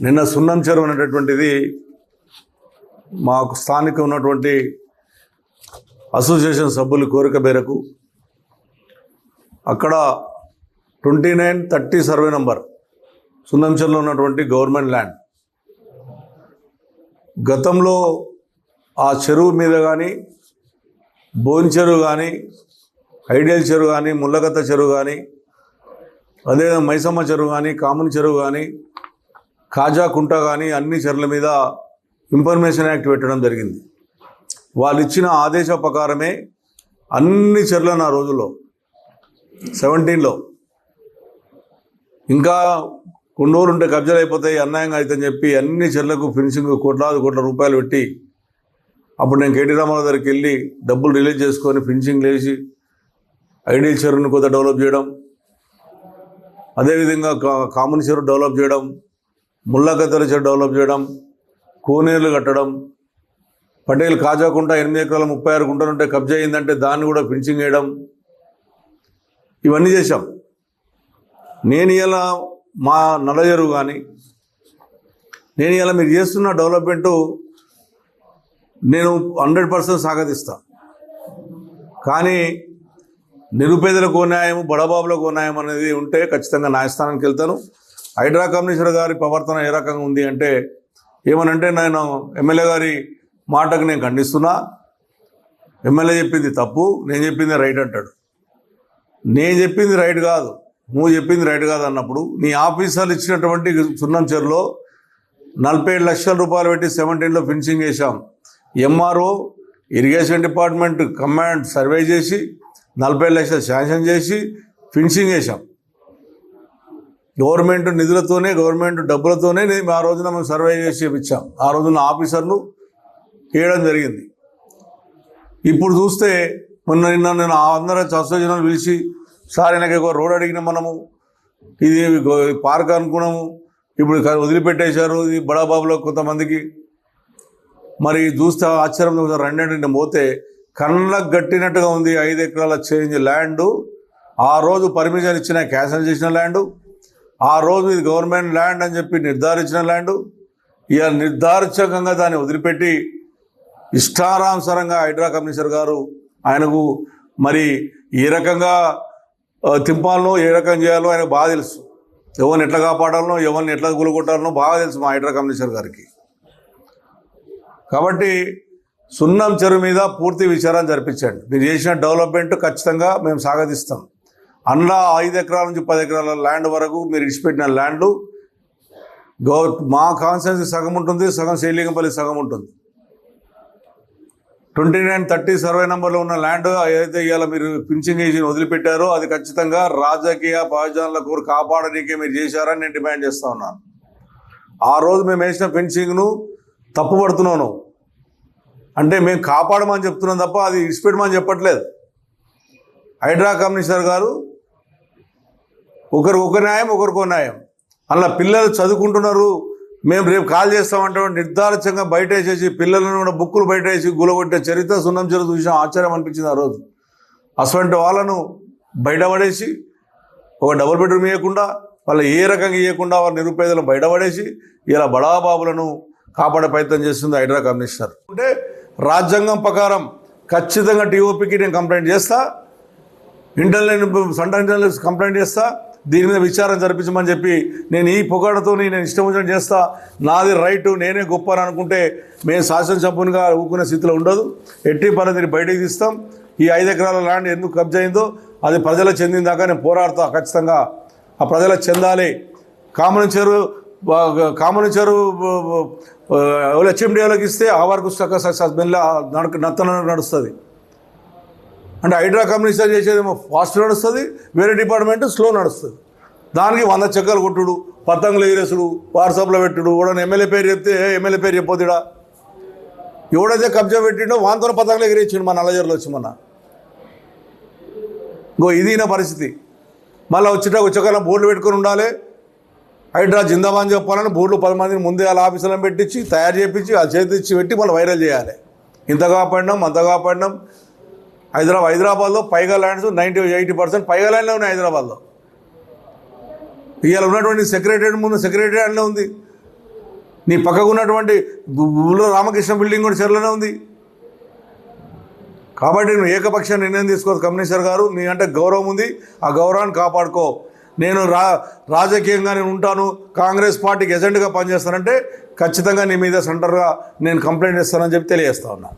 నిన్న సున్నం చెరువు అనేటటువంటిది మాకు స్థానిక ఉన్నటువంటి అసోసియేషన్ సభ్యుల కోరిక మేరకు అక్కడ 2930 సర్వే నంబర్ సున్నం చెరువులో ఉన్నటువంటి గవర్నమెంట్ ల్యాండ్. గతంలో ఆ చెరువు మీద కానీ బోన్ చెరువు కానీ ఐడియల్ చెరువు కానీ ముళ్ళగత్త చెరువు కానీ అదేవిధంగా మైసమ్మ చెరువు కానీ కాముని చెరువు కానీ కాజా కుంట కానీ అన్ని చెరువుల మీద ఇన్ఫర్మేషన్ యాక్ట్ పెట్టడం జరిగింది. వాళ్ళు ఇచ్చిన ఆదేశ ప్రకారమే అన్ని చెరువులను ఆ రోజుల్లో 17లో ఇంకా కొన్ని రోజులు ఉంటే కబ్జాలు అయిపోతాయి, అన్యాయంగా అవుతుందని చెప్పి అన్ని చెరువులకు ఫినిషింగ్ కోట్ల రూపాయలు పెట్టి అప్పుడు నేను కేటీ రామారావు దగ్గరికి వెళ్ళి డబ్బులు రిలీజ్ చేసుకొని ఫినిషింగ్ లేచి ఐడియల్ చెరువుని కొంత డెవలప్ చేయడం, అదేవిధంగా కామన్ చెరువు డెవలప్ చేయడం, ముళ్ళగత్తెల చెరువు డెవలప్ చేయడం, కోనేరులు కట్టడం, పటేల్ కాజాకుంట 8 ఎకరాల 36 గుంటలు ఉంటే కబ్జా అయిందంటే దాన్ని కూడా ఫినిషింగ్ చేయడం, ఇవన్నీ చేశాం. నేను ఇలా మా నల్ల చెరువు కానీ నేను ఇలా మీరు చేస్తున్న డెవలప్మెంటు నేను 100% స్వాగతిస్తా. కానీ నిరుపేదలకు న్యాయం, బడబాబులకు న్యాయం అనేది ఉంటే ఖచ్చితంగా న్యాయస్థానానికి వెళ్తాను. హైడ్రా కమిషనర్ గారి ప్రవర్తన ఏ రకంగా ఉంది అంటే ఏమనంటే, నేను ఎమ్మెల్యే గారి మాటకు నేను ఖండిస్తున్నా, ఎమ్మెల్యే చెప్పింది తప్పు, నేను చెప్పింది రైట్ అంటాడు. నేను చెప్పింది రైట్ కాదు, నువ్వు చెప్పింది రైట్ కాదు అన్నప్పుడు నీ ఆఫీసర్లు ఇచ్చినటువంటి సున్నం చెరువులో 47 లక్షల రూపాయలు పెట్టి 17లో ఫినిషింగ్ చేశాం. MRO irrigation department command survey చేసి 47 లక్షలు శాంక్షన్ చేసి ఫినిషింగ్ చేశాం. గవర్నమెంట్ నిధులతోనే, గవర్నమెంట్ డబ్బులతోనే ఆ రోజున మేము సర్వే చేసి ఇచ్చాం. ఆ రోజున ఆఫీసర్లు చేయడం జరిగింది. ఇప్పుడు చూస్తే నిన్న నేను అందరూ అసోసియేషన్ పిలిచి, సార్ నాకు ఒక రోడ్ అడిగిన మనము, ఇది పార్క్ అనుకున్నాము, ఇప్పుడు వదిలిపెట్టేశారు ఇది బడాబాబులో కొంతమందికి. మరి చూస్తే ఆశ్చర్యం, రెండింటిని పోతే కళ్ళకు గట్టినట్టుగా ఉంది. 5 ఎకరాల చేంజ్ ల్యాండు ఆ రోజు పర్మిషన్ ఇచ్చిన క్యాన్సిల్ చేసిన ల్యాండు, ఆ రోజు ఇది గవర్నమెంట్ ల్యాండ్ అని చెప్పి నిర్ధారించిన ల్యాండు, ఇక నిర్ధారించకంగా దాన్ని వదిలిపెట్టి ఇష్టారానుసారంగా హైడ్రా కమిషనర్ గారు ఆయనకు మరి ఏ రకంగా తింపాలనో ఏ రకం చేయాలో ఆయనకు బాగా తెలుసు. ఎవరిని ఎట్లా కాపాడాలనో ఎవరిని ఎట్లా కూలగొట్టాలనో బాగా తెలుసు మా హైడ్రా కమిషనర్ గారికి. కాబట్టి సున్నం చెరువు మీద పూర్తి విచారణ జరిపించండి. మీరు చేసిన డెవలప్మెంట్ ఖచ్చితంగా మేము స్వాగతిస్తాం. అందులో 5 ఎకరాల నుంచి 10 ఎకరాల ల్యాండ్ వరకు మీరు ఇచ్చిపెట్టిన ల్యాండ్లు మా కాన్స్టిట్యున్సీ సగం ఉంటుంది, సగం శ్రీలింగంపల్లి సగం ఉంటుంది. 2930 సర్వే నెంబర్లో ఉన్న ల్యాండ్ ఏదైతే ఇవాళ మీరు ఫినిషింగ్ చేసి వదిలిపెట్టారో అది ఖచ్చితంగా రాజకీయ ప్రయోజనాల కోరు కాపాడడానికే మీరు చేశారని నేను డిమాండ్ చేస్తూ ఉన్నాను. ఆ రోజు మేము వేసిన ఫెన్సింగ్ను తప్పుపడుతున్నాను అంటే మేము కాపాడమని చెప్తున్నాం తప్ప అది ఇడిచిపెట్టమని చెప్పట్లేదు. హైడ్రా కమిషనర్ గారు ఒకరికి న్యాయం, ఒకరికో న్యాయం. అలా పిల్లలు చదువుకుంటున్నారు, మేము రేపు కాల్ చేస్తామంటే నిర్ధారించంగా బయట వేసేసి పిల్లలను కూడా బుక్కులు బయట వేసి గులగొట్టే చరిత్ర సున్నం చెరువు చూసాం. ఆశ్చర్యం అనిపించింది ఆ రోజు. అటువంటి వాళ్ళను బయటపడేసి ఒక డబుల్ బెడ్రూమ్ ఇవ్వకుండా, వాళ్ళ ఏ రకంగా ఇవ్వకుండా వాళ్ళ నిరుపేదలను బయటపడేసి ఇలా బడాబాబులను కాపాడే ప్రయత్నం చేస్తుంది హైడ్రా కమిషనర్. అంటే రాజ్యాంగం ప్రకారం ఖచ్చితంగా టీఓపీకి నేను కంప్లైంట్ చేస్తా, ఇంటర్నల్ కంప్లైంట్ చేస్తా, దీని మీద విచారణ జరిపించమని చెప్పి నేను ఈ పొగాడతో నేను ఇష్టం వచ్చినట్టు చేస్తా. నాది రైటు, నేనే గొప్ప అని అనుకుంటే మేము శాసనసభ్యునిగా ఊకునే స్థితిలో ఉండదు. ఎట్టి పరిస్థితిని బయటికి తీస్తాం. ఈ 5 ఎకరాల ల్యాండ్ ఎందుకు కబ్జా అయిందో అది ప్రజలకు చెందిన దాకా నేను పోరాడతా. ఖచ్చితంగా ఆ ప్రజలకు చెందాలి. కామన్ చెరువు హెచ్ఎండిఏలోకి ఇస్తే ఆ వరకు నత్తన నడుస్తుంది. అంటే హైడ్రా కమిషనర్ చేసేదేమో ఫాస్ట్ నడుస్తుంది, వేరే డిపార్ట్మెంట్ స్లో నడుస్తుంది. దానికి 100 చెక్కలు కొట్టుడు, పతంగులు ఎగిరేసుడు, వాట్సాప్లో పెట్టుడు, ఎవడన్నా ఎమ్మెల్యే పేరు చెప్తే ఎమ్మెల్యే పేరు చెప్పొద్దుడా. ఎవడైతే కబ్జా పెట్టిండో వాంతో పతంగులు ఎగిరేసిండు మా నల్లజర్లో వచ్చి మొన్న. ఇది నా పరిస్థితి. మళ్ళీ వచ్చేకాలం బోర్డులు పెట్టుకొని ఉండాలి. హైడ్రా జిందాబాద్ చెప్పాలని బోర్డులు 10 మందిని ముందే వాళ్ళ ఆఫీసులను పెట్టించి తయారు చేయించి వాళ్ళ చేతిచ్చి పెట్టి మళ్ళీ వైరల్ చేయాలి. ఇంతగా పడినాం అంతగా పడినాం. హైదరాబాద్లో పైగా ల్యాండ్స్ 80% పైగా ల్యాండ్లో ఉన్నాయి హైదరాబాద్లో. ఇవాళ ఉన్నటువంటి సెక్రటరీ ముందు సెక్రటరీ అట్లే ఉంది. నీ పక్కకు ఉన్నటువంటి ఊళ్ళో రామకృష్ణ బిల్డింగ్ కూడా చెర్లోనే ఉంది. కాబట్టి నువ్వు ఏకపక్ష నిర్ణయం తీసుకోవద్దు కమిషనర్ గారు. నీ అంటే గౌరవం ఉంది, ఆ గౌరవాన్ని కాపాడుకో. నేను రాజకీయంగా నేను ఉంటాను, కాంగ్రెస్ పార్టీకి ఏజెంట్గా పనిచేస్తానంటే ఖచ్చితంగా నీ మీద సెంటర్గా నేను కంప్లైంట్ ఇస్తానని చెప్పి తెలియజేస్తా ఉన్నా.